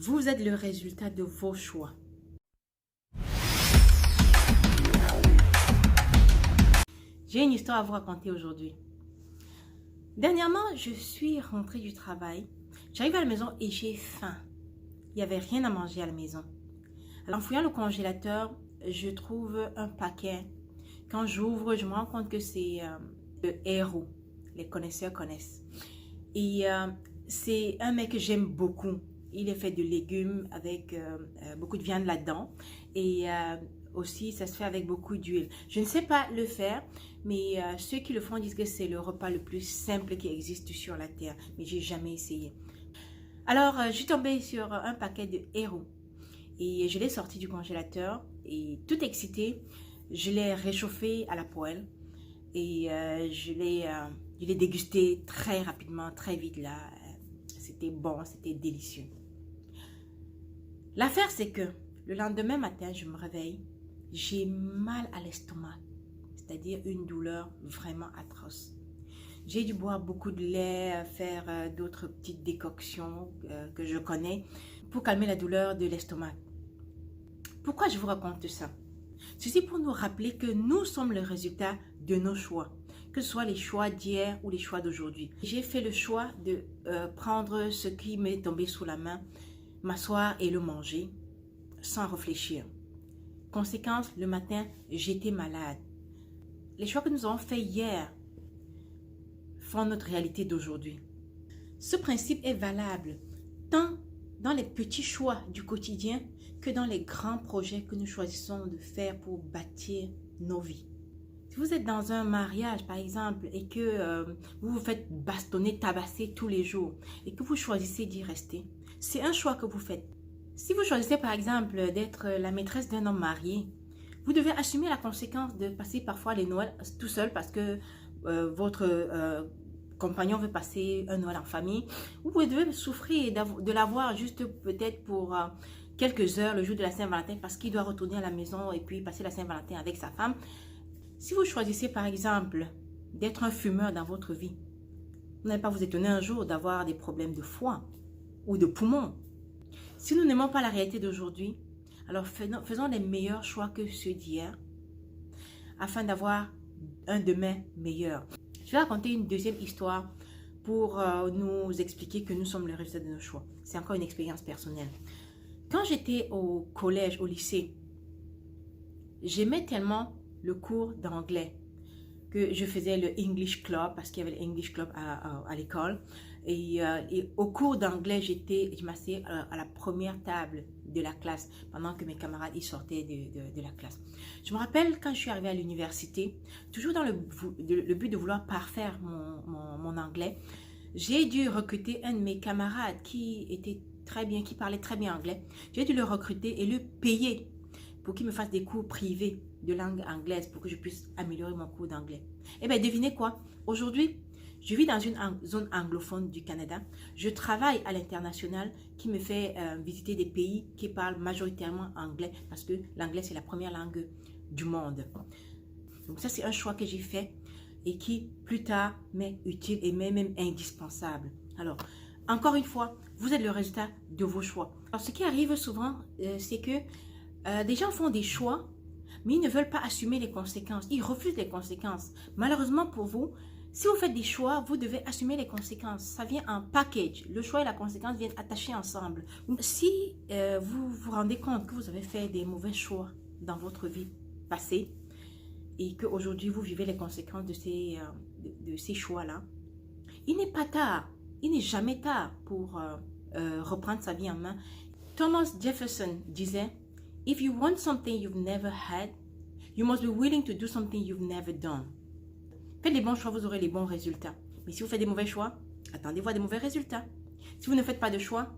Vous êtes le résultat de vos choix. J'ai une histoire à vous raconter aujourd'hui. Dernièrement, je suis rentrée du travail. J'arrive à la maison et j'ai faim. Il n'y avait rien à manger à la maison. Alors, en fouillant le congélateur, je trouve un paquet. Quand j'ouvre, je me rends compte que c'est le héros. Les connaisseurs connaissent. Et c'est un mec que j'aime beaucoup. Il est fait de légumes avec beaucoup de viande là-dedans. Et aussi, ça se fait avec beaucoup d'huile. Je ne sais pas le faire, mais ceux qui le font disent que c'est le repas le plus simple qui existe sur la terre. Mais j'ai jamais essayé. Alors, je suis tombée sur un paquet de héros. Et je l'ai sorti du congélateur. Et tout excitée, je l'ai réchauffé à la poêle. Et je l'ai dégusté très rapidement, très vite là. C'était bon, c'était délicieux. L'affaire, c'est que le lendemain matin, je me réveille, j'ai mal à l'estomac, c'est-à-dire une douleur vraiment atroce. J'ai dû boire beaucoup de lait, faire d'autres petites décoctions que je connais pour calmer la douleur de l'estomac. Pourquoi je vous raconte ça? Ceci pour nous rappeler que nous sommes le résultat de nos choix, que ce soit les choix d'hier ou les choix d'aujourd'hui. J'ai fait le choix de prendre ce qui m'est tombé sous la main, m'asseoir et le manger sans réfléchir. Conséquence, le matin, j'étais malade. Les choix que nous avons faits hier font notre réalité d'aujourd'hui. Ce principe est valable tant dans les petits choix du quotidien que dans les grands projets que nous choisissons de faire pour bâtir nos vies. Si vous êtes dans un mariage, par exemple, et que vous vous faites bastonner, tabasser tous les jours, et que vous choisissez d'y rester, c'est un choix que vous faites. Si vous choisissez, par exemple, d'être la maîtresse d'un homme marié, vous devez assumer la conséquence de passer parfois les Noëls tout seul parce que votre compagnon veut passer un Noël en famille. Vous devez souffrir de l'avoir juste peut-être pour quelques heures le jour de la Saint-Valentin parce qu'il doit retourner à la maison et puis passer la Saint-Valentin avec sa femme. Si vous choisissez par exemple d'être un fumeur dans votre vie, vous n'allez pas vous étonner un jour d'avoir des problèmes de foie ou de poumons. Si nous n'aimons pas la réalité d'aujourd'hui, alors faisons les meilleurs choix que ceux d'hier afin d'avoir un demain meilleur. Je vais raconter une deuxième histoire pour nous expliquer que nous sommes le résultat de nos choix. C'est encore une expérience personnelle. Quand j'étais au collège, au lycée, j'aimais tellement le cours d'anglais que je faisais le English Club parce qu'il y avait le English Club à l'école. Et au cours d'anglais, je m'asseyais à la première table de la classe pendant que mes camarades ils sortaient de la classe. Je me rappelle quand je suis arrivée à l'université, toujours dans le but de vouloir parfaire mon anglais, j'ai dû recruter un de mes camarades qui était très bien, qui parlait très bien anglais. J'ai dû le recruter et le payer pour qu'il me fasse des cours privés de langue anglaise pour que je puisse améliorer mon cours d'anglais. Eh bien, devinez quoi? Aujourd'hui, je vis dans une zone anglophone du Canada. Je travaille à l'international qui me fait visiter des pays qui parlent majoritairement anglais parce que l'anglais, c'est la première langue du monde. Donc ça, c'est un choix que j'ai fait et qui, plus tard, m'est utile et m'est même indispensable. Alors, encore une fois, vous êtes le résultat de vos choix. Alors, ce qui arrive souvent, c'est que des gens font des choix, mais ils ne veulent pas assumer les conséquences. Ils refusent les conséquences. Malheureusement pour vous, si vous faites des choix, vous devez assumer les conséquences. Ça vient en package. Le choix et la conséquence viennent attachés ensemble. Si vous vous rendez compte que vous avez fait des mauvais choix dans votre vie passée et qu'aujourd'hui vous vivez les conséquences de ces choix-là, il n'est pas tard. Il n'est jamais tard pour reprendre sa vie en main. Thomas Jefferson disait: If you want something you've never had, you must be willing to do something you've never done. Faites les bons choix, vous aurez les bons résultats. Mais si vous faites des mauvais choix, attendez-vous à des mauvais résultats. Si vous ne faites pas de choix,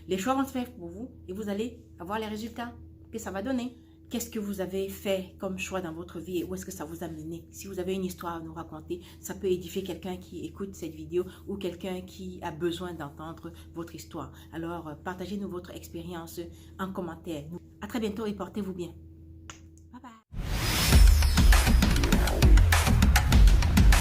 les choix vont se faire pour vous et vous allez avoir les résultats que ça va donner. Qu'est-ce que vous avez fait comme choix dans votre vie et où est-ce que ça vous a mené? Si vous avez une histoire à nous raconter, ça peut édifier quelqu'un qui écoute cette vidéo ou quelqu'un qui a besoin d'entendre votre histoire. Alors, partagez-nous votre expérience en commentaire. À très bientôt et portez-vous bien.